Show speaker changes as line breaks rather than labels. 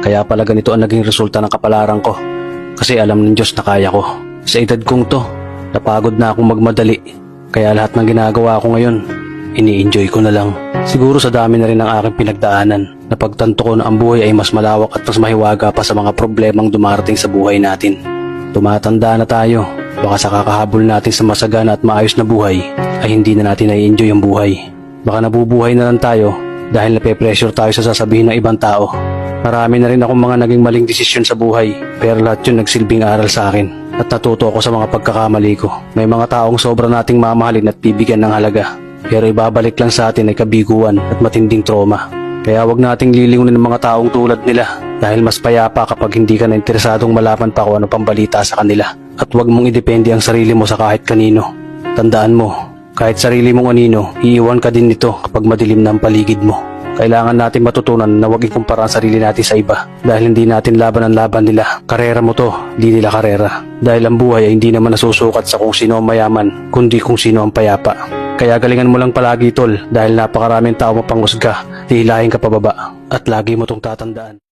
Kaya pala ganito ang naging resulta ng kapalaran ko. Kasi alam ng Diyos na kaya ko. Sa edad kong to, napagod na akong magmadali. Kaya lahat ng ginagawa ko ngayon, ini-enjoy ko na lang. Siguro sa dami na rin ng aking pinagdaanan, napagtanto ko na ang buhay ay mas malawak at mas mahiwaga pa sa mga problemang dumarating sa buhay natin. Tumatanda na tayo, baka sa kakahabol natin sa masagana at maayos na buhay, ay hindi na natin nai-enjoy ang buhay. Baka nabubuhay na lang tayo dahil nape-pressure tayo sa sasabihin ng ibang tao. Marami na rin akong mga naging maling desisyon sa buhay, pero lahat yun nagsilbing aral sa akin at natuto ako sa mga pagkakamali ko. May mga taong sobra nating mamahalin at bibigyan ng halaga, pero ibabalik lang sa atin ay kabiguan at matinding trauma. Kaya wag nating lilingunin ng mga taong tulad nila dahil mas payapa kapag hindi ka na interesadong malaman pa kung ano pang balita sa kanila. At wag mong idepende ang sarili mo sa kahit kanino. Tandaan mo, kahit sarili mong anino, iiwan ka din nito kapag madilim na ang paligid mo. Kailangan natin matutunan na huwag ikumpara ang sarili natin sa iba dahil hindi natin laban ang laban nila. Karera mo to, di nila karera. Dahil ang buhay ay hindi naman nasusukat sa kung sino ang mayaman, kundi kung sino ang payapa. Kaya galingan mo lang palagi tol dahil napakaraming tao mapanghusga, hihilahin ka pababa at lagi mo tong tatandaan.